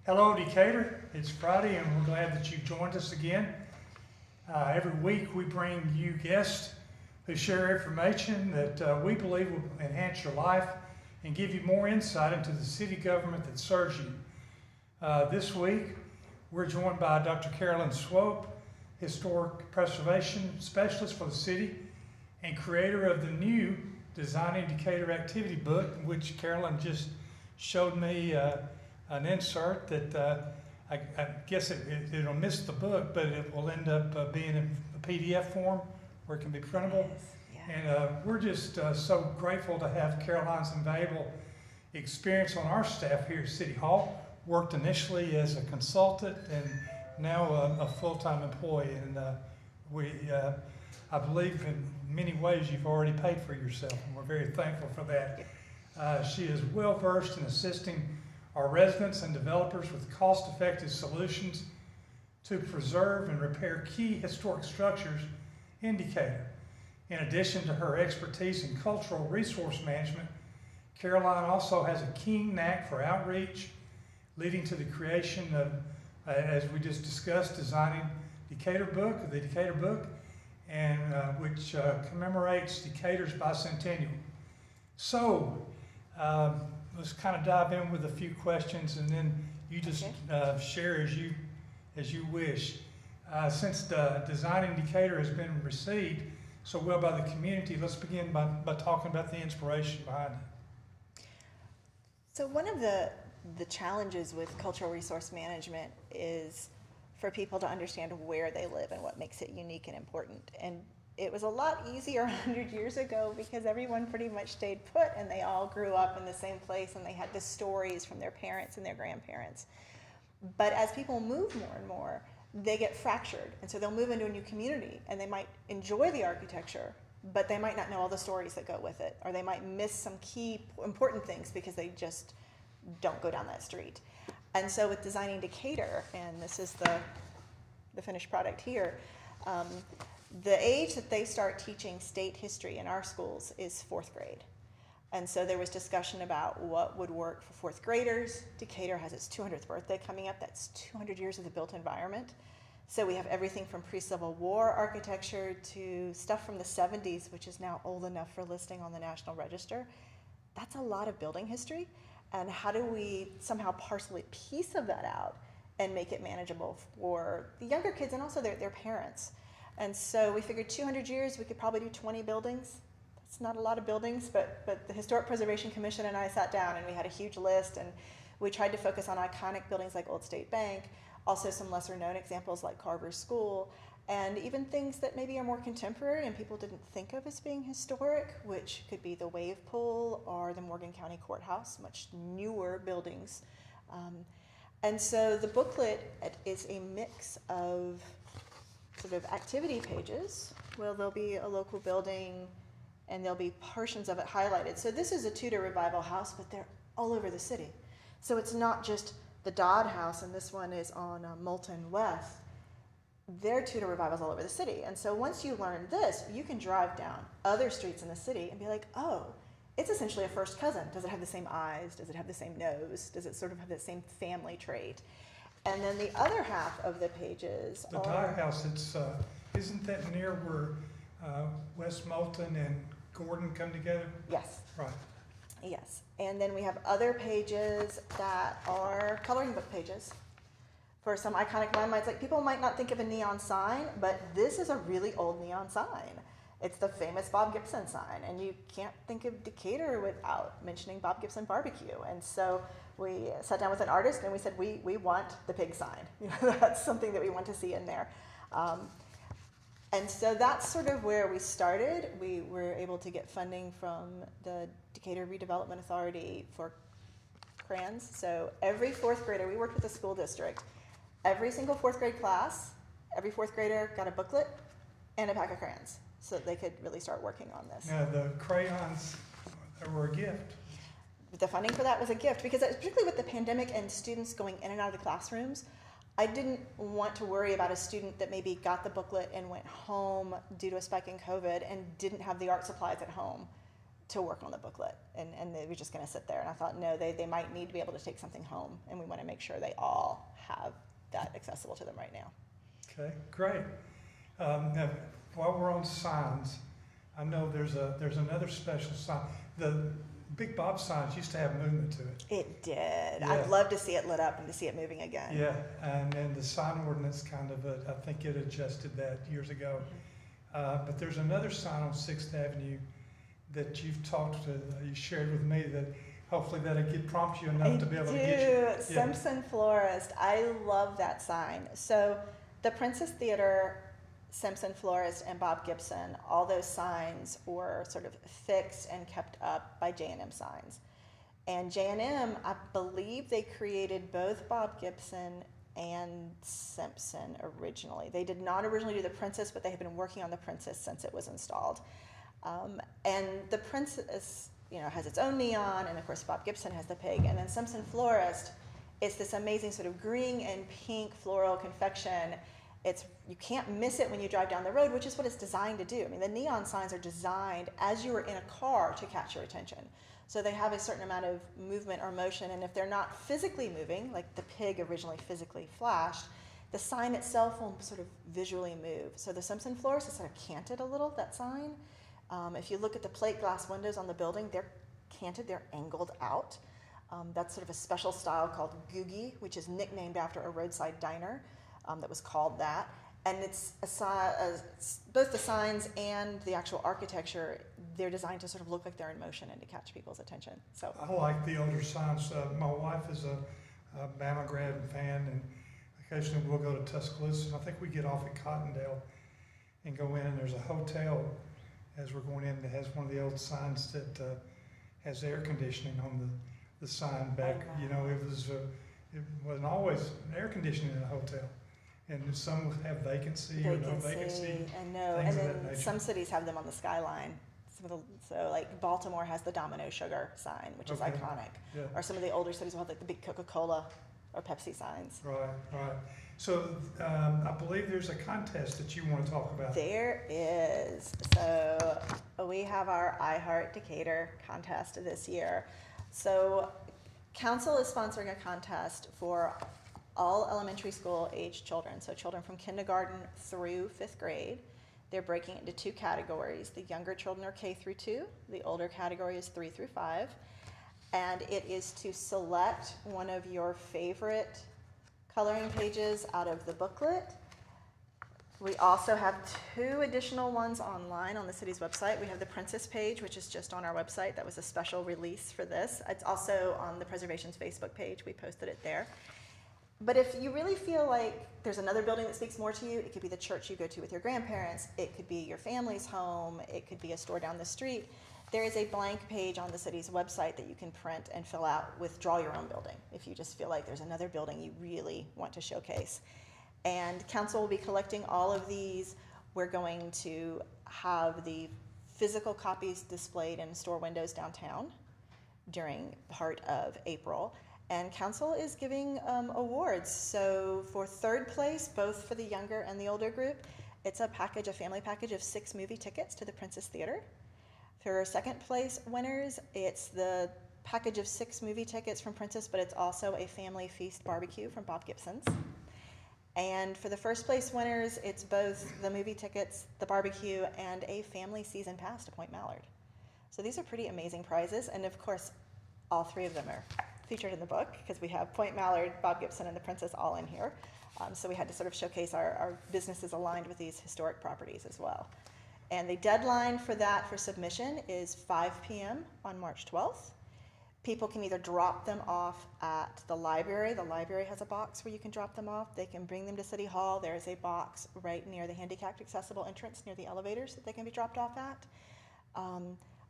Hello, Decatur. It's Friday, and we're glad that you've joined us again. Every week we bring you guests who share information that we believe will enhance your life and give you more insight into the city government that serves you. This week, we're joined by Dr. Caroline Swope, Historic Preservation Specialist for the city and creator of the new Designing Decatur activity book, which Caroline just showed me an insert that I guess it'll miss the book, but it will end up being in a PDF form where it can be printable. Yes, yeah. And we're just so grateful to have Caroline's invaluable experience on our staff here at City Hall. Worked initially as a consultant and now a full-time employee. And I believe in many ways you've already paid for yourself, and we're very thankful for that. She is well versed in assisting our residents and developers with cost-effective solutions to preserve and repair key historic structures in Decatur. In addition to her expertise in cultural resource management, Caroline also has a keen knack for outreach, leading to the creation of, as we just discussed, Designing Decatur book, the Decatur book, and which commemorates Decatur's bicentennial. So, let's kind of dive in with a few questions, and then you just share as you wish. Since the Designing Decatur has been received so well by the community, let's begin by talking about the inspiration behind it. So one of the challenges with cultural resource management is for people to understand where they live and what makes it unique and important. And it was a lot easier 100 years ago because everyone pretty much stayed put and they all grew up in the same place and they had the stories from their parents and their grandparents. But as people move more and more, they get fractured. And so they'll move into a new community and they might enjoy the architecture, but they might not know all the stories that go with it, or they might miss some key important things because they just don't go down that street. And so with Designing Decatur, and this is the finished product here, the age that they start teaching state history in our schools is 4th grade. And so there was discussion about what would work for 4th graders. Decatur has its 200th birthday coming up. That's 200 years of the built environment. So we have everything from pre-Civil War architecture to stuff from the 70s, which is now old enough for listing on the National Register. That's a lot of building history. And how do we somehow parcel a piece of that out and make it manageable for the younger kids and also their parents? And so we figured 200 years, we could probably do 20 buildings. That's not a lot of buildings, but the Historic Preservation Commission and I sat down and we had a huge list, and we tried to focus on iconic buildings like Old State Bank, also some lesser known examples like Carver's School, and even things that maybe are more contemporary and people didn't think of as being historic, which could be the wave pool or the Morgan County Courthouse, much newer buildings. And so the booklet is a mix of sort of activity pages. Well, there'll be a local building and there'll be portions of it highlighted. So this is a Tudor Revival house, but they're all over the city. So it's not just the Dodd House, and this one is on Moulton West. They're Tudor Revivals all over the city. And so once you learn this, you can drive down other streets in the city and be like, oh, it's essentially a first cousin. Does it have the same eyes? Does it have the same nose? Does it sort of have the same family trait? And then the other half of the pages The Dyer House, it's isn't that near where West Moulton and Gordon come together? Yes. Right. Yes. And then we have other pages that are coloring book pages for some iconic landmarks. Like, people might not think of a neon sign, but this is a really old neon sign. It's the famous Bob Gibson sign, and you can't think of Decatur without mentioning Bob Gibson barbecue. And so we sat down with an artist and we said, we want the pig sign. You know, that's something that we want to see in there. And so that's sort of where we started. We were able to get funding from the Decatur Redevelopment Authority for crayons. So every 4th grader, we worked with the school district, every single 4th grade class, every 4th grader got a booklet and a pack of crayons so that they could really start working on this. Now, the crayons were a gift. The funding for that was a gift because particularly with the pandemic and students going in and out of the classrooms, I didn't want to worry about a student that maybe got the booklet and went home due to a spike in COVID and didn't have the art supplies at home. to work on the booklet, and they were just going to sit there. And I thought, no, they might need to be able to take something home, and we want to make sure they all have that accessible to them right now. Okay, great. Now, while we're on signs, I know there's another special sign. The Big Bob signs used to have movement to it. It did. Yeah. I'd love to see it lit up and to see it moving again. Yeah, and then the sign ordinance kind of, I think it adjusted that years ago. But there's another sign on 6th Avenue that you shared with me that hopefully that'll prompt you enough to be able to get you. Yeah. Simpson Florist. I love that sign. So the Princess Theater, Simpson Florist, and Bob Gibson, all those signs were sort of fixed and kept up by J&M Signs. And J&M, I believe they created both Bob Gibson and Simpson originally. They did not originally do the Princess, but they have been working on the Princess since it was installed. And the Princess, has its own neon, and of course Bob Gibson has the pig. And then Simpson Florist, it's this amazing sort of green and pink floral confection. You can't miss it when you drive down the road, which is what it's designed to do. I mean, the neon signs are designed as you are in a car to catch your attention. So they have a certain amount of movement or motion, and if they're not physically moving, like the pig originally physically flashed, the sign itself will sort of visually move. So the Simpson Florist is sort of canted a little, that sign. If you look at the plate glass windows on the building, they're canted, they're angled out. That's sort of a special style called Googie, which is nicknamed after a roadside diner that was called that. And it's both the signs and the actual architecture, they're designed to sort of look like they're in motion and to catch people's attention. So I like the older signs. My wife is a Bama grad fan, and occasionally we'll go to Tuscaloosa, and I think we get off at Cottondale and go in, and there's a hotel as we're going in that has one of the old signs that has air conditioning on the sign back. It wasn't always air conditioning in a hotel. And some have vacancy or no vacancy. I know. And then some cities have them on the skyline. So like Baltimore has the Domino Sugar sign, which is iconic. Yeah. Or some of the older cities will have like the big Coca-Cola or Pepsi signs. Right. So I believe there's a contest that you want to talk about. There is. So we have our I Heart Decatur contest this year. So council is sponsoring a contest for all elementary school age children, so children from kindergarten through 5th grade. They're breaking it into 2 categories. The younger children are K through 2, the older category is 3 through 5. And it is to select one of your favorite coloring pages out of the booklet. We also have 2 additional ones online on the city's website. We have the Princess page, which is just on our website. That was a special release for this. It's also on the Preservation's Facebook page. We posted it there. But if you really feel like there's another building that speaks more to you, it could be the church you go to with your grandparents, it could be your family's home, it could be a store down the street. There is a blank page on the city's website that you can print and fill out with draw your own building if you just feel like there's another building you really want to showcase. And council will be collecting all of these. We're going to have the physical copies displayed in store windows downtown during part of April. And council is giving awards. So for 3rd place, both for the younger and the older group, it's a family package of 6 movie tickets to the Princess Theater. For 2nd place winners, it's the package of 6 movie tickets from Princess, but it's also a family feast barbecue from Bob Gibson's. And for the 1st place winners, it's both the movie tickets, the barbecue, and a family season pass to Point Mallard. So these are pretty amazing prizes, and of course, all 3 of them are featured in the book because we have Point Mallard, Bob Gibson, and the Princess all in here. So we had to sort of showcase our businesses aligned with these historic properties as well. And the deadline for that for submission is 5 p.m. on March 12th. People can either drop them off at the library. The library has a box where you can drop them off. They can bring them to City Hall. There's a box right near the handicapped accessible entrance near the elevators that they can be dropped off at.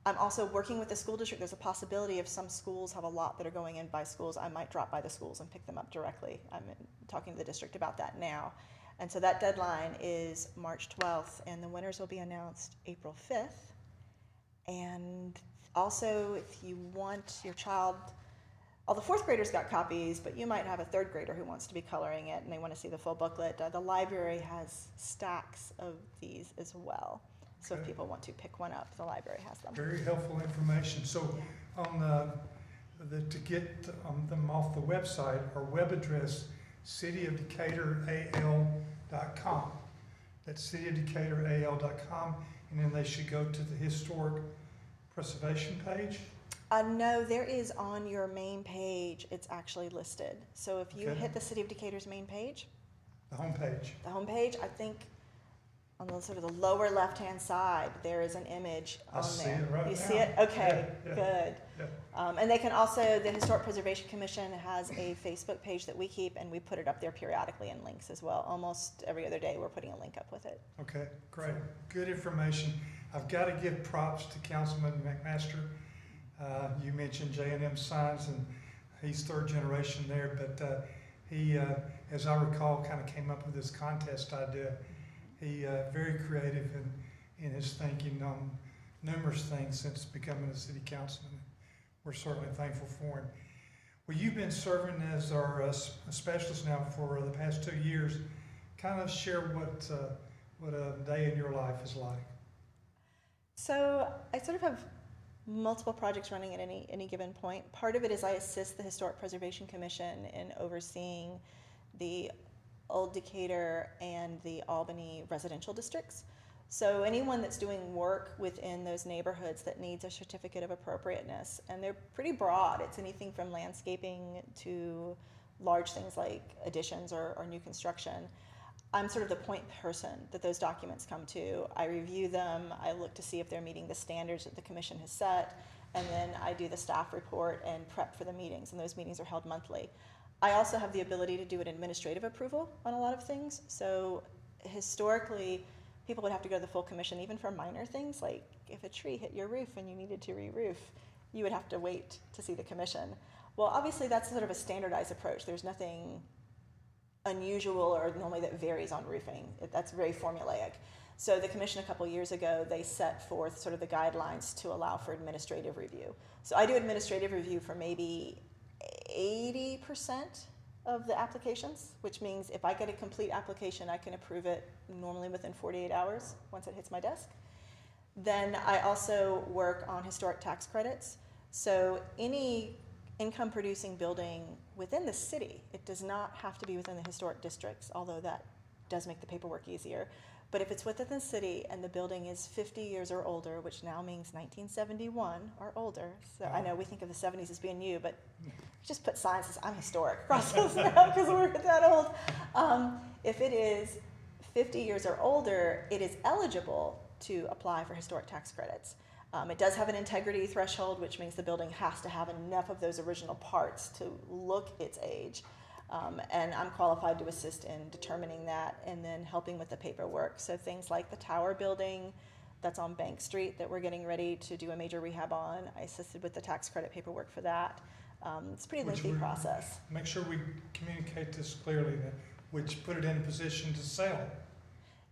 I'm also working with the school district. There's a possibility if some schools have a lot that are going in by schools, I might drop by the schools and pick them up directly. I'm talking to the district about that now. And so that deadline is March 12th, and the winners will be announced April 5th. And also, if you want your child, all the 4th graders got copies, but you might have a 3rd grader who wants to be coloring it and they want to see the full booklet. The library has stacks of these as well. So if Okay. people want to pick one up, the library has them. Very helpful information. So on to get them off the website, our web address, cityofdecatur.al.com. That's cityofdecatur.al.com, and then they should go to the historic preservation page. No, there is on your main page, it's actually listed. So if you Okay. hit the City of Decatur's main page, The homepage. the homepage, I think on the sort of the lower left-hand side, there is an image I on see there. it right You now. see it? Okay, Yeah, yeah, good. yeah. And they can also, the Historic Preservation Commission has a Facebook page that we keep, and we put it up there periodically in links as well. Almost every other day, we're putting a link up with it. Okay, great. Good information. I've got to give props to Councilman McMaster. You mentioned J&M Signs, and he's third generation there, but he, as I recall, kind of came up with this contest idea. He very creative in his thinking on numerous things since becoming a city councilman. We're certainly thankful for him. Well, you've been serving as our specialist now for the past 2 years. Kind of share what a day in your life is like. So I sort of have multiple projects running at any given point. Part of it is I assist the Historic Preservation Commission in overseeing the Old Decatur and the Albany residential districts. So anyone that's doing work within those neighborhoods that needs a certificate of appropriateness, and they're pretty broad. It's anything from landscaping to large things like additions or new construction. I'm sort of the point person that those documents come to. I review them, I look to see if they're meeting the standards that the commission has set, and then I do the staff report and prep for the meetings, and those meetings are held monthly. I also have the ability to do an administrative approval on a lot of things. So historically, people would have to go to the full commission even for minor things, like if a tree hit your roof and you needed to re-roof, you would have to wait to see the commission. Well, obviously that's sort of a standardized approach. There's nothing unusual or normally that varies on roofing. That's very formulaic. So the commission a couple years ago, they set forth sort of the guidelines to allow for administrative review. So I do administrative review for maybe 80% of the applications, which means if I get a complete application, I can approve it normally within 48 hours once it hits my desk. Then I also work on historic tax credits. So any income producing building within the city, it does not have to be within the historic districts, although that does make the paperwork easier. But if it's within the city and the building is 50 years or older, which now means 1971 or older, so I know we think of the 70s as being new, but just put signs that says, I'm historic across those now because we're that old. If it is 50 years or older, it is eligible to apply for historic tax credits. It does have an integrity threshold, which means the building has to have enough of those original parts to look its age. And I'm qualified to assist in determining that and then helping with the paperwork. So things like the tower building that's on Bank Street that we're getting ready to do a major rehab on, I assisted with the tax credit paperwork for that. It's a pretty lengthy process. Make sure we communicate this clearly, which put it in a position to sell.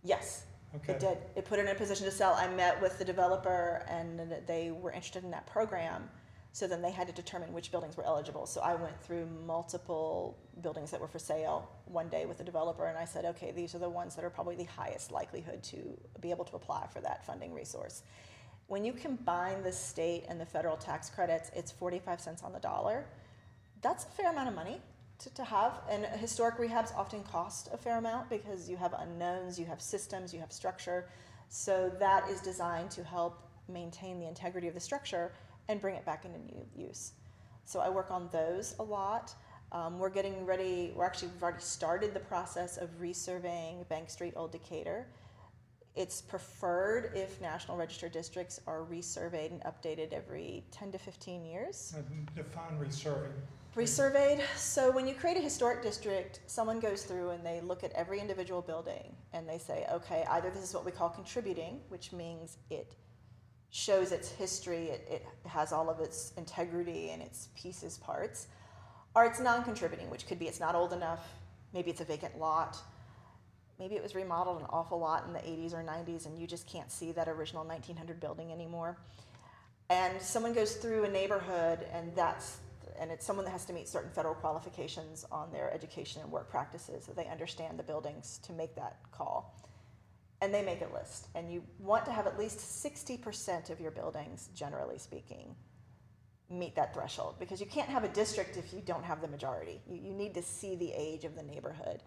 Yes. Okay. It did. It put it in a position to sell. I met with the developer and they were interested in that program. So then they had to determine which buildings were eligible. So I went through multiple buildings that were for sale one day with the developer and I said, okay, these are the ones that are probably the highest likelihood to be able to apply for that funding resource. When you combine the state and the federal tax credits, it's 45 cents on the dollar. That's a fair amount of money to have, and historic rehabs often cost a fair amount because you have unknowns, you have systems, you have structure. So that is designed to help maintain the integrity of the structure and bring it back into new use. So I work on those a lot. We're getting ready, we've already started the process of resurveying Bank Street, Old Decatur. It's preferred if National Register districts are resurveyed and updated every 10 to 15 years. Define resurveying. Resurveyed. So when you create a historic district, someone goes through and they look at every individual building and they say, okay, either this is what we call contributing, which means it shows its history, it has all of its integrity and its pieces, parts, or it's non-contributing, which could be it's not old enough, maybe it's a vacant lot, maybe it was remodeled an awful lot in the 80s or 90s and you just can't see that original 1900 building anymore. And someone goes through a neighborhood and it's someone that has to meet certain federal qualifications on their education and work practices so they understand the buildings to make that call. and they make a list. And you want to have at least 60% of your buildings, generally speaking, meet that threshold, because you can't have a district if you don't have the majority. You need to see the age of the neighborhood.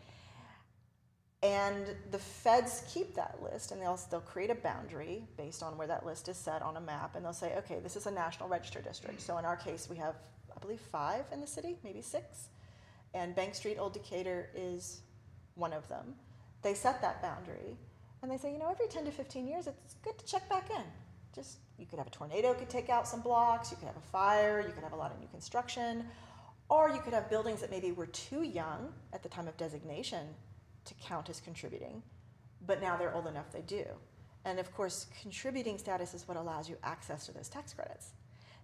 And the feds keep that list, and they'll create a boundary based on where that list is set on a map, and they'll say, okay, this is a National Register district. So in our case, we have, I believe, 5 in the city, maybe 6. And Bank Street, Old Decatur is one of them. They set that boundary, and they say, every 10 to 15 years, it's good to check back in. Just, you could have a tornado could take out some blocks, you could have a fire, you could have a lot of new construction, or you could have buildings that maybe were too young at the time of designation to count as contributing, but now they're old enough they do. And of course, contributing status is what allows you access to those tax credits.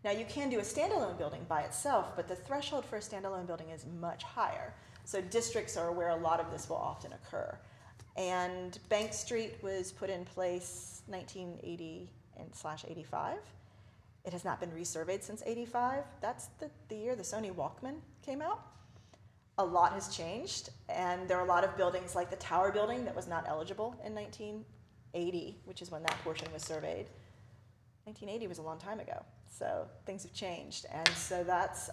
Now, you can do a standalone building by itself, but the threshold for a standalone building is much higher. So districts are where a lot of this will often occur. And Bank Street was put in place 1980/85. It has not been resurveyed since 85. That's the year the Sony Walkman came out. A lot has changed, and there are a lot of buildings like the Tower Building that was not eligible in 1980, which is when that portion was surveyed. 1980 was a long time ago, so things have changed. And so that's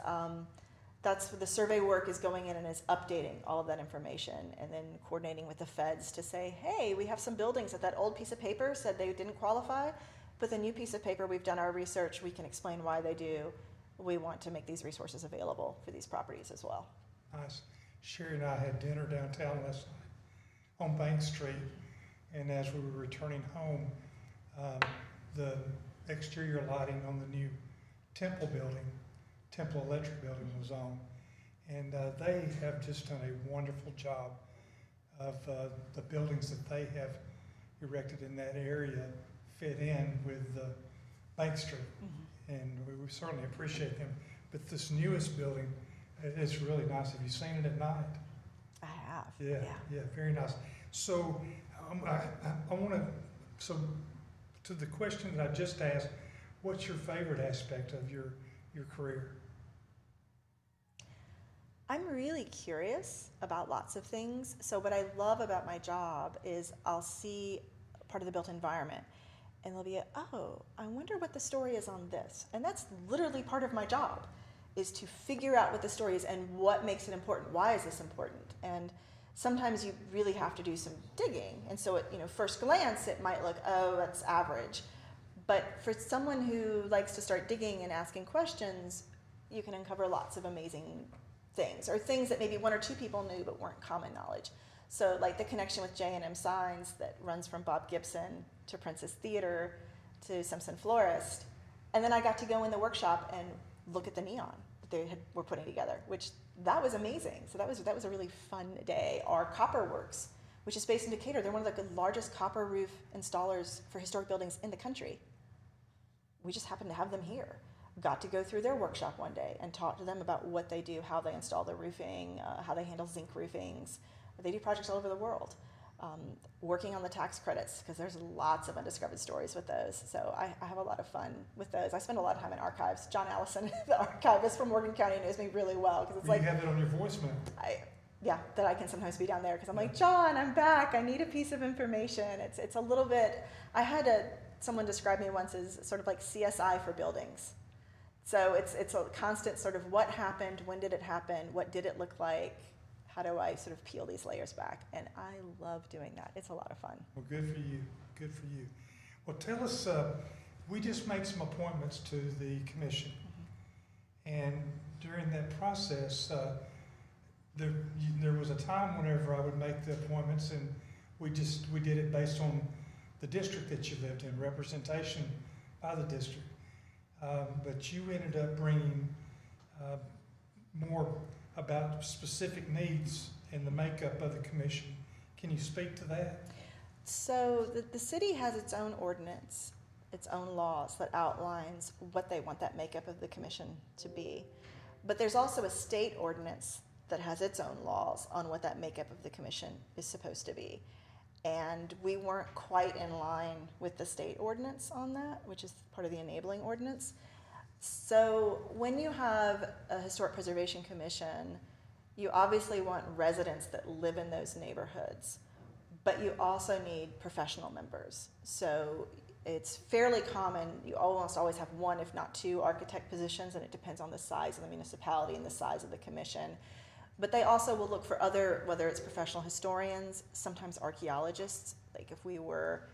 the survey work is going in and is updating all of that information, and then coordinating with the feds to say, hey, we have some buildings that old piece of paper said they didn't qualify, but the new piece of paper, we've done our research, we can explain why they do. We want to make these resources available for these properties as well. Nice. Sherry and I had dinner downtown last night on Bank Street, and as we were returning home, the exterior lighting on the new Temple Electric building was on, and they have just done a wonderful job of the buildings that they have erected in that area fit in with Bank Street, and we certainly appreciate them. But this newest building, it's really nice. Have you seen it at night? I have. Yeah, very nice. So I want to, to the question that I just asked, what's your favorite aspect of your career? I'm really curious about lots of things. So what I love about my job is I'll see part of the built environment, and there'll be I wonder what the story is on this. And that's literally part of my job, is to figure out what the story is and what makes it important. Why is this important? And sometimes you really have to do some digging. And so at first glance, it might look, that's average. But for someone who likes to start digging and asking questions, you can uncover lots of amazing things, or things that maybe 1 or 2 people knew but weren't common knowledge. So like the connection with J&M Signs that runs from Bob Gibson to Princess Theater to Simpson Florist. And then I got to go in the workshop and look at the neon that they were putting together, which that was amazing. So that was a really fun day. Or Copperworks, which is based in Decatur. They're one of the largest copper roof installers for historic buildings in the country. We just happened to have them here. Got to go through their workshop one day and talk to them about what they do, how they install the roofing, how they handle zinc roofings. They do projects all over the world. Working on the tax credits, because there's lots of undiscovered stories with those. So I have a lot of fun with those. I spend a lot of time in archives. John Allison, the archivist from Morgan County, knows me really well. Because it's you have it on your voicemail. That I can sometimes be down there, because I'm like, John, I'm back. I need a piece of information. It's a little bit, someone described me once as sort of like CSI for buildings. So it's a constant sort of what happened, when did it happen, what did it look like, how do I sort of peel these layers back? And I love doing that. It's a lot of fun. Well, good for you. Good for you. Well, tell us, we just made some appointments to the commission. And during that process, there was a time whenever I would make the appointments, and we did it based on the district that you lived in, representation by the district. But you ended up bringing more about specific needs in the makeup of the commission. Can you speak to that? So the city has its own ordinance, its own laws that outlines what they want that makeup of the commission to be. But there's also a state ordinance that has its own laws on what that makeup of the commission is supposed to be. And we weren't quite in line with the state ordinance on that, which is part of the enabling ordinance. So when you have a historic preservation commission, you obviously want residents that live in those neighborhoods, but you also need professional members. So it's fairly common, you almost always have one, if not two, architect positions, and it depends on the size of the municipality and the size of the commission. But they also will look for other, whether it's professional historians, sometimes archaeologists. Like if we were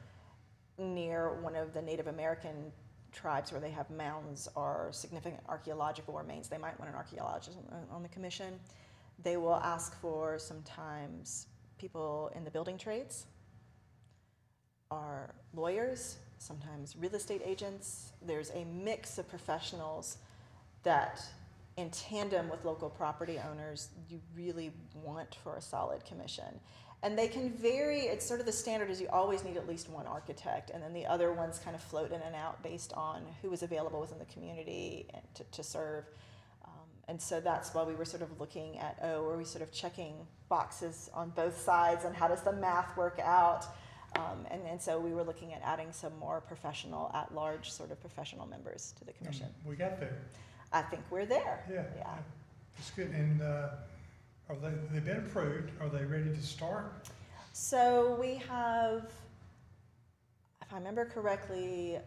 near one of the Native American tribes where they have mounds or significant archaeological remains, they might want an archaeologist on the commission. They will ask for sometimes people in the building trades, or lawyers, sometimes real estate agents. There's a mix of professionals that, in tandem with local property owners, you really want for a solid commission. And they can vary. It's sort of the standard is you always need at least one architect, and then the other ones kind of float in and out based on who is available within the community and to serve. And so that's why we were sort of looking at, are we sort of checking boxes on both sides, and how does the math work out? And so we were looking at adding some more professional, at-large sort of professional members to the commission. We got there. I think we're there. Yeah. It's good. And they've been approved. Are they ready to start? So we have, if I remember correctly,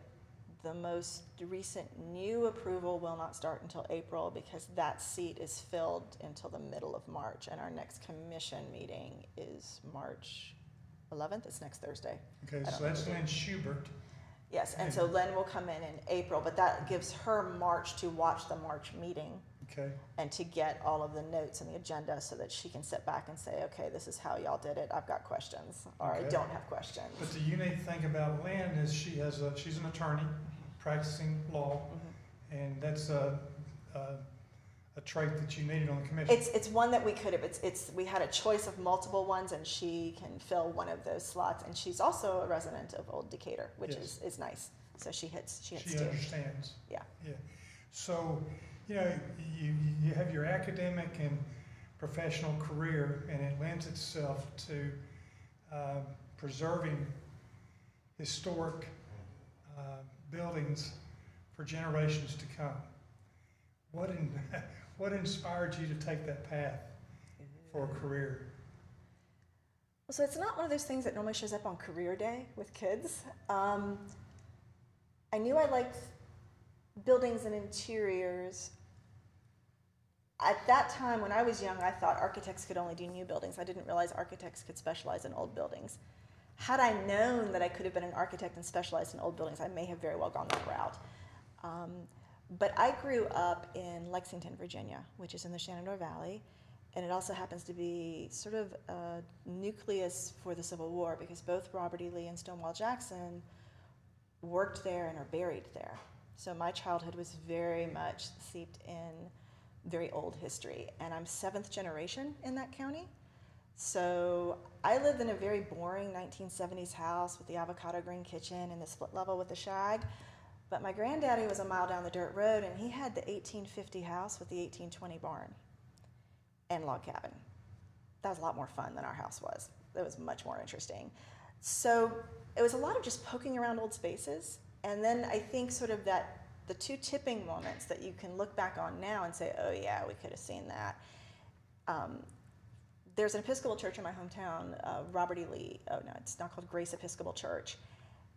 the most recent new approval will not start until April, because that seat is filled until the middle of March, and our next commission meeting is March 11th. It's next Thursday. Okay, so that's Lynn Schubert. Yes, and so Len will come in April, but that gives her March to watch the March meeting. Okay. And to get all of the notes and the agenda so that she can sit back and say, okay, this is how y'all did it. I've got questions, or I don't have questions. But the unique thing about Lynn is she's an attorney practicing law, and that's a trait that you needed on the commission. It's one that we could have. We had a choice of multiple ones, and she can fill one of those slots. And she's also a resident of Old Decatur, which is nice. So she hits She two. understands. Yeah. So, you have your academic and professional career, and it lends itself to preserving historic buildings for generations to come. What inspired you to take that path for a career? Well, so it's not one of those things that normally shows up on career day with kids. I knew I liked buildings and interiors. At that time, when I was young, I thought architects could only do new buildings. I didn't realize architects could specialize in old buildings. Had I known that I could have been an architect and specialized in old buildings, I may have very well gone that route. But I grew up in Lexington, Virginia, which is in the Shenandoah Valley, and it also happens to be sort of a nucleus for the Civil War, because both Robert E. Lee and Stonewall Jackson worked there and are buried there. So my childhood was very much steeped in very old history, and I'm 7th generation in that county. So I lived in a very boring 1970s house with the avocado green kitchen and the split level with the shag. But my granddaddy was a mile down the dirt road, and he had the 1850 house with the 1820 barn and log cabin. That was a lot more fun than our house was. It was much more interesting. So it was a lot of just poking around old spaces. And then I think sort of that the two tipping moments that you can look back on now and say, oh yeah, we could have seen that. There's an Episcopal church in my hometown, Robert E. Lee. Oh no, it's not called Grace Episcopal Church.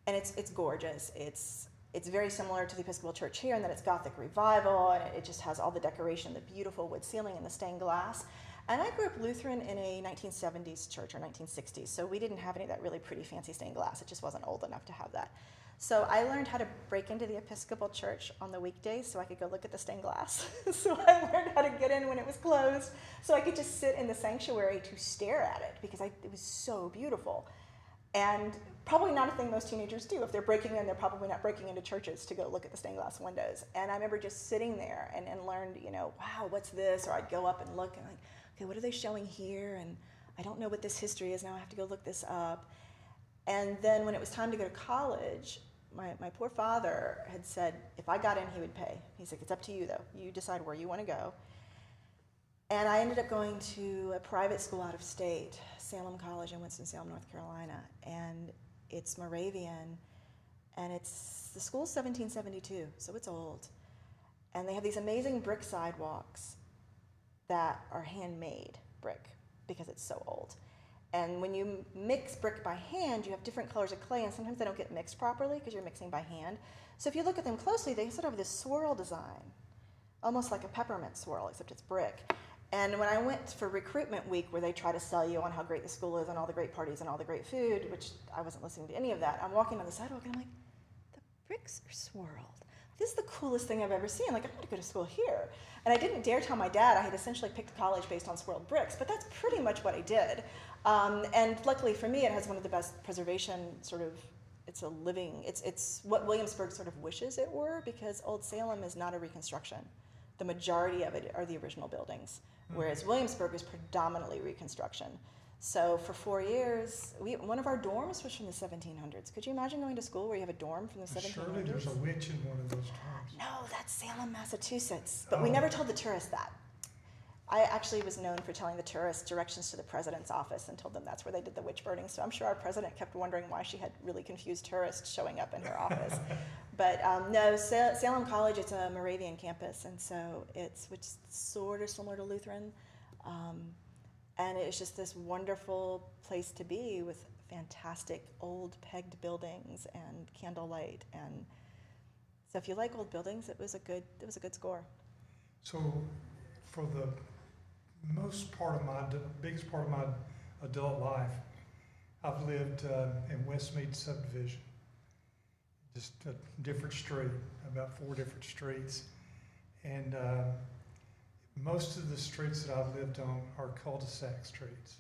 And it's gorgeous. It's very similar to the Episcopal Church here in that it's Gothic revival, and it just has all the decoration, the beautiful wood ceiling and the stained glass. And I grew up Lutheran in a 1970s church, or 1960s, so we didn't have any of that really pretty fancy stained glass. It just wasn't old enough to have that. So I learned how to break into the Episcopal Church on the weekdays so I could go look at the stained glass. So I learned how to get in when it was closed, so I could just sit in the sanctuary to stare at it, because it was so beautiful. And probably not a thing most teenagers do. If they're breaking in, they're probably not breaking into churches to go look at the stained glass windows. And I remember just sitting there and learned, wow, what's this? Or I'd go up and look and like, okay, what are they showing here? And I don't know what this history is now. I have to go look this up. And then when it was time to go to college, my poor father had said, if I got in, he would pay. He's like, it's up to you, though. You decide where you want to go. And I ended up going to a private school out of state, Salem College in Winston-Salem, North Carolina. And it's Moravian, and the school's 1772, so it's old. And they have these amazing brick sidewalks that are handmade brick because it's so old. And when you mix brick by hand, you have different colors of clay, and sometimes they don't get mixed properly because you're mixing by hand. So if you look at them closely, they sort of have this swirl design, almost like a peppermint swirl, except it's brick. And when I went for recruitment week, where they try to sell you on how great the school is and all the great parties and all the great food, which I wasn't listening to any of that, I'm walking on the sidewalk and I'm like, the bricks are swirled. This is the coolest thing I've ever seen. Like, I'm going to go to school here. And I didn't dare tell my dad I had essentially picked a college based on swirled bricks, but that's pretty much what I did. And luckily for me, it has one of the best preservation sort of, it's a living, it's what Williamsburg sort of wishes it were, because Old Salem is not a reconstruction. The majority of it are the original buildings, whereas Williamsburg is predominantly reconstruction. So for 4 years, one of our dorms was from the 1700s. Could you imagine going to school where you have a dorm from the 1700s? Surely there's a witch in one of those dorms. No, that's Salem, Massachusetts. But we never told the tourists that. I actually was known for telling the tourists directions to the president's office and told them that's where they did the witch burning. So I'm sure our president kept wondering why she had really confused tourists showing up in her office. But no, Salem College, it's a Moravian campus, and so which is sort of similar to Lutheran. And it's just this wonderful place to be with fantastic old pegged buildings and candlelight. And so if you like old buildings, it was a good score. So for the biggest part of my adult life, I've lived in Westmead subdivision, just a different street, about 4 different streets. And most of the streets that I've lived on are cul-de-sac streets.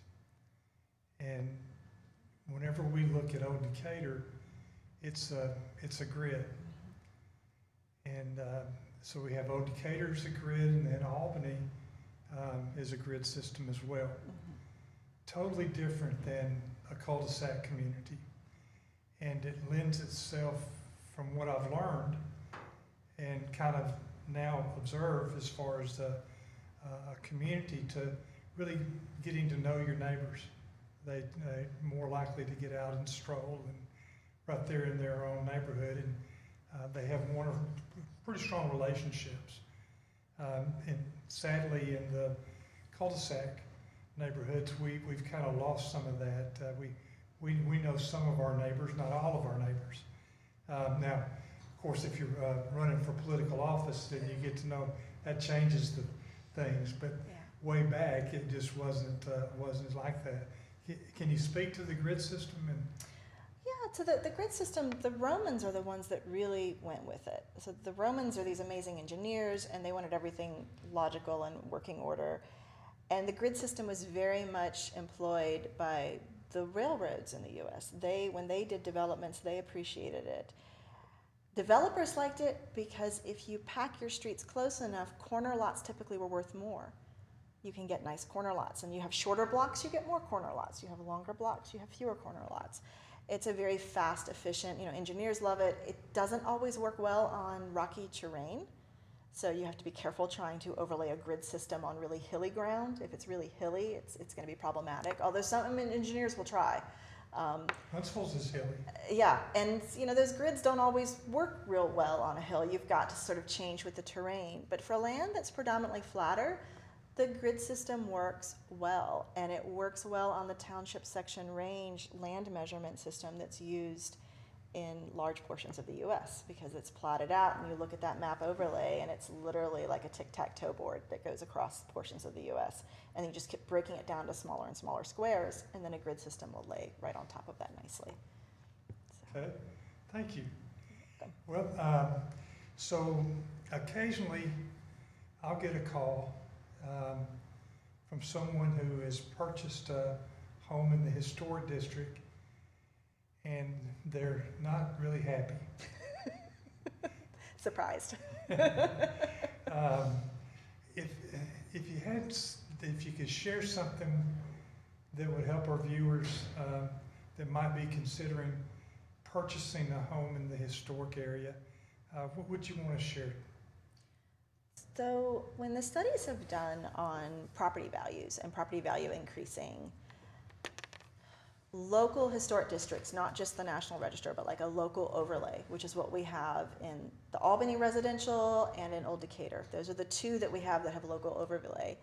And whenever we look at Old Decatur, it's a grid. And so we have Old Decatur as a grid, and then Albany is a grid system as well. Totally different than a cul-de-sac community. And it lends itself, from what I've learned and kind of now observe as far as a community, to really getting to know your neighbors. They're more likely to get out and stroll and right there in their own neighborhood, and they have pretty strong relationships. And sadly, in the cul-de-sac neighborhoods, we've kind of lost some of that. We know some of our neighbors, not all of our neighbors. Now, of course, if you're running for political office, then you get to know, that changes the things. But way back, it just wasn't like that. Can you speak to the grid system? Yeah, so the grid system, the Romans are the ones that really went with it. So the Romans are these amazing engineers, and they wanted everything logical and working order. And the grid system was very much employed by the railroads in the U.S. When they did developments, they appreciated it. Developers liked it because if you pack your streets close enough, corner lots typically were worth more. You can get nice corner lots, and you have shorter blocks, you get more corner lots. You have longer blocks, you have fewer corner lots. It's a very fast, efficient, engineers love it. It doesn't always work well on rocky terrain, so you have to be careful trying to overlay a grid system on really hilly ground. If it's really hilly, it's going to be problematic, although some engineers will try. Huntsville's is hilly. Yeah, and those grids don't always work real well on a hill. You've got to sort of change with the terrain. But for land that's predominantly flatter, the grid system works well, and it works well on the township section range land measurement system that's used in large portions of the U.S. because it's plotted out, and you look at that map overlay, and it's literally like a tic-tac-toe board that goes across portions of the U.S. And you just keep breaking it down to smaller and smaller squares, and then a grid system will lay right on top of that nicely. So. Okay, thank you. Well, so occasionally I'll get a call from someone who has purchased a home in the historic district, and they're not really happy. Surprised. If you could share something that would help our viewers that might be considering purchasing a home in the historic area, what would you want to share? So when the studies have done on property values and property value increasing, local historic districts, not just the National Register, but like a local overlay, which is what we have in the Albany residential and in Old Decatur. Those are the two that we have that have local overlay.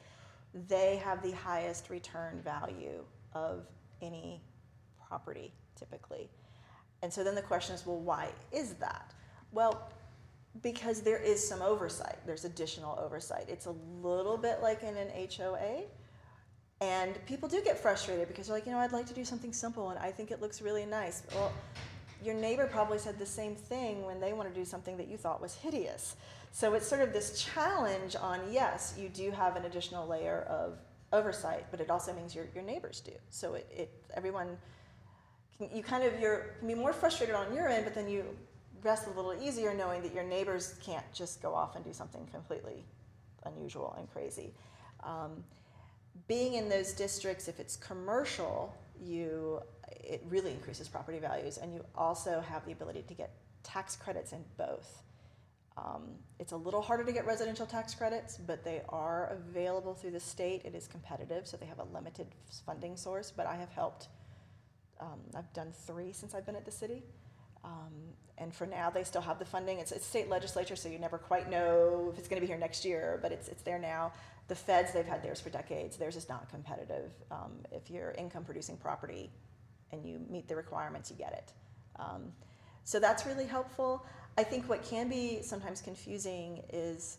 They have the highest return value of any property typically. And so then the question is, well, why is that? Well, because there is some oversight. There's additional oversight. It's a little bit like in an HOA. And people do get frustrated because they're like, I'd like to do something simple and I think it looks really nice. Well, your neighbor probably said the same thing when they want to do something that you thought was hideous. So it's sort of this challenge on, yes, you do have an additional layer of oversight, but it also means your neighbors do. So everyone, you can be more frustrated on your end, but then you rest a little easier knowing that your neighbors can't just go off and do something completely unusual and crazy. Being in those districts, if it's commercial, it really increases property values, and you also have the ability to get tax credits in both. It's a little harder to get residential tax credits, but they are available through the state. It is competitive, so they have a limited funding source, but I have helped. I've done 3 since I've been at the city. And for now, they still have the funding. It's state legislature, so you never quite know if it's going to be here next year, but it's there now. The feds, they've had theirs for decades. Theirs is not competitive. If you're income-producing property and you meet the requirements, you get it. So that's really helpful. I think what can be sometimes confusing is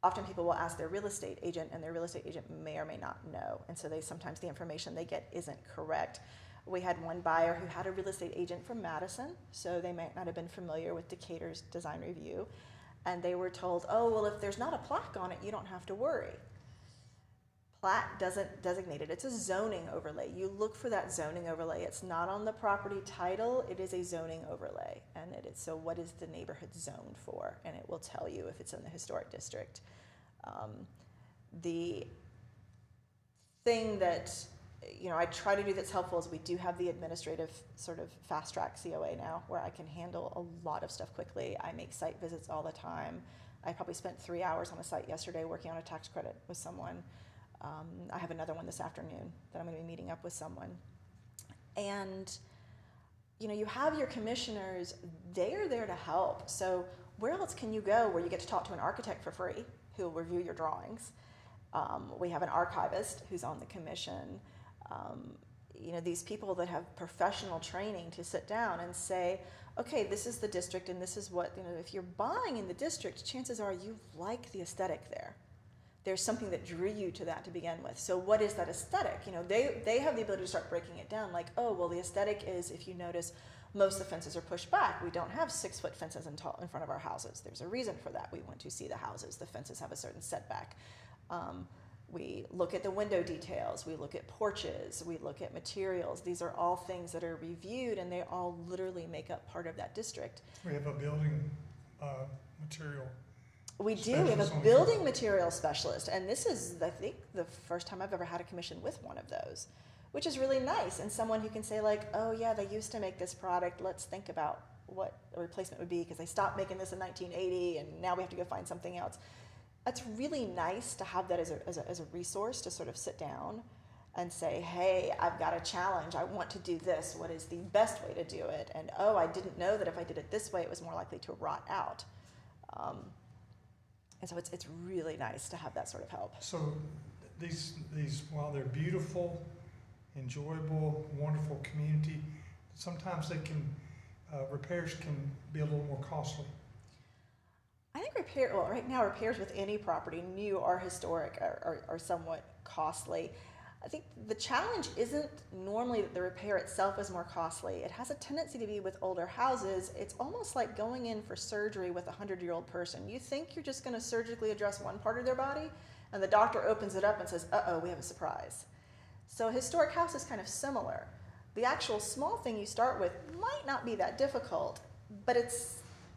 often people will ask their real estate agent, and their real estate agent may or may not know. And so sometimes the information they get isn't correct. We had one buyer who had a real estate agent from Madison, so they might not have been familiar with Decatur's design review. And they were told, oh, well, if there's not a plaque on it, you don't have to worry. Plat doesn't designate it. It's a zoning overlay. You look for that zoning overlay. It's not on the property title. It is a zoning overlay. And so what is the neighborhood zoned for? And it will tell you if it's in the historic district. The thing that I try to do that's helpful is we do have the administrative sort of fast track COA now where I can handle a lot of stuff quickly. I make site visits all the time. I probably spent 3 hours on a site yesterday working on a tax credit with someone. I have another one this afternoon that I'm going to be meeting up with someone. And, you have your commissioners, they are there to help. So where else can you go where you get to talk to an architect for free who will review your drawings? We have an archivist who's on the commission. These people that have professional training to sit down and say, okay, this is the district and this is what, if you're buying in the district, chances are you like the aesthetic there. There's something that drew you to that to begin with. So what is that aesthetic? They have the ability to start breaking it down like, oh, well, the aesthetic is, if you notice, most of the fences are pushed back. We don't have 6-foot fences in front of our houses. There's a reason for that. We want to see the houses. The fences have a certain setback. We look at the window details, we look at porches, we look at materials. These are all things that are reviewed, and they all literally make up part of that district. We have a building material. We do. We have a building material specialist, and this is, I think, the first time I've ever had a commission with one of those, which is really nice. And someone who can say like, oh yeah, they used to make this product. Let's think about what a replacement would be because they stopped making this in 1980, and now we have to go find something else. That's really nice to have that as a resource to sort of sit down and say, hey, I've got a challenge. I want to do this. What is the best way to do it? And oh, I didn't know that if I did it this way, it was more likely to rot out. And so it's really nice to have that sort of help. So these while they're beautiful, enjoyable, wonderful community, sometimes they can repairs can be a little more costly. I think right now repairs with any property, new or historic, are somewhat costly. I think the challenge isn't normally that the repair itself is more costly. It has a tendency to be with older houses. It's almost like going in for surgery with a 100-year-old person. You think you're just going to surgically address one part of their body, and the doctor opens it up and says, uh-oh, we have a surprise. So a historic house is kind of similar. The actual small thing you start with might not be that difficult, but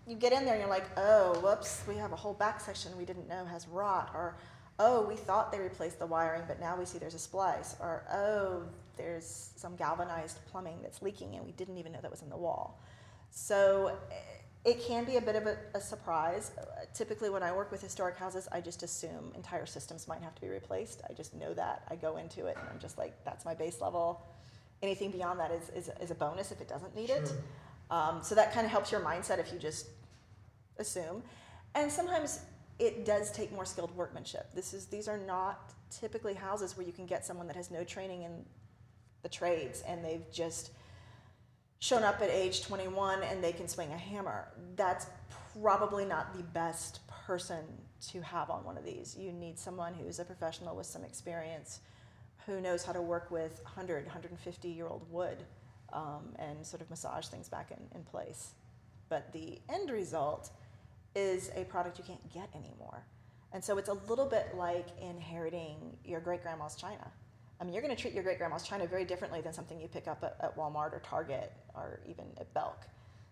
you get in there and you're like, oh, whoops, we have a whole back section we didn't know has rot, or oh, we thought they replaced the wiring, but now we see there's a splice, or oh, there's some galvanized plumbing that's leaking and we didn't even know that was in the wall. So it can be a bit of a surprise. Typically when I work with historic houses, I just assume entire systems might have to be replaced. I just know that. I go into it and I'm just like, that's my base level. Anything beyond that is a bonus if it doesn't need it. So that kind of helps your mindset if you just assume. And sometimes it does take more skilled workmanship. These are not typically houses where you can get someone that has no training in the trades, and they've just shown up at age 21 and they can swing a hammer. That's probably not the best person to have on one of these. You need someone who's a professional with some experience, who knows how to work with 100, 150-year-old wood and sort of massage things back in place. But the end result is a product you can't get anymore. And so it's a little bit like inheriting your great-grandma's china. I mean, you're going to treat your great-grandma's china very differently than something you pick up at Walmart or Target or even at Belk.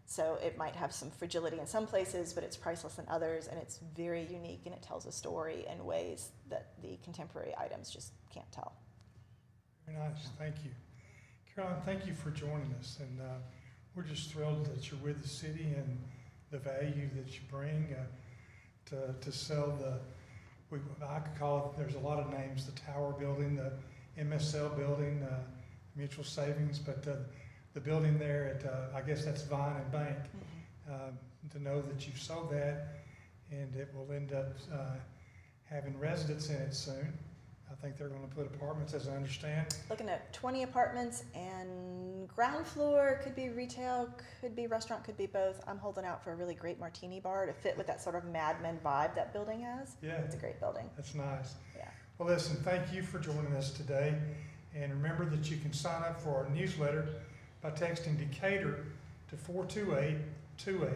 So it might have some fragility in some places, but it's priceless in others, and it's very unique, and it tells a story in ways that the contemporary items just can't tell. Very nice, thank you. Caroline, thank you for joining us, and we're just thrilled that you're with the city and the value that you bring to sell I could call it, there's a lot of names, the Tower Building, the MSL Building, Mutual Savings, but the building there at, I guess that's Vine and Bank, to know that you've sold that, and it will end up having residents in it soon. I think they're going to put apartments, as I understand. Looking at 20 apartments, and ground floor could be retail, could be restaurant, could be both. I'm holding out for a really great martini bar to fit with that sort of Mad Men vibe that building has. Yeah. It's a great building. That's nice. Yeah. Well, listen, thank you for joining us today. And remember that you can sign up for our newsletter by texting Decatur to 42828.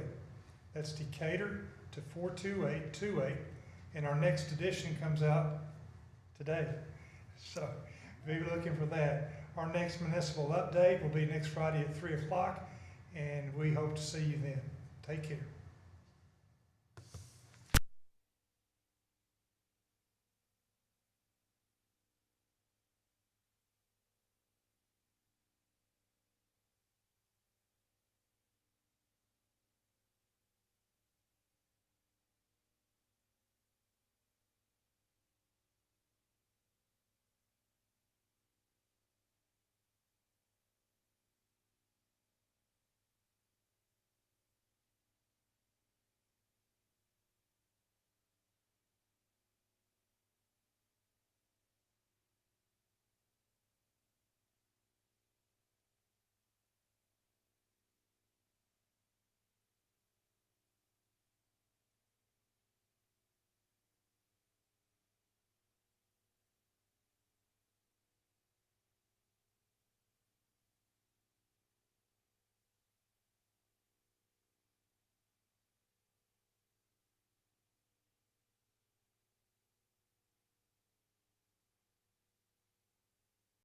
That's Decatur to 42828. And our next edition comes out today. So be looking for that. Our next municipal update will be next Friday at 3 o'clock, and we hope to see you then. Take care.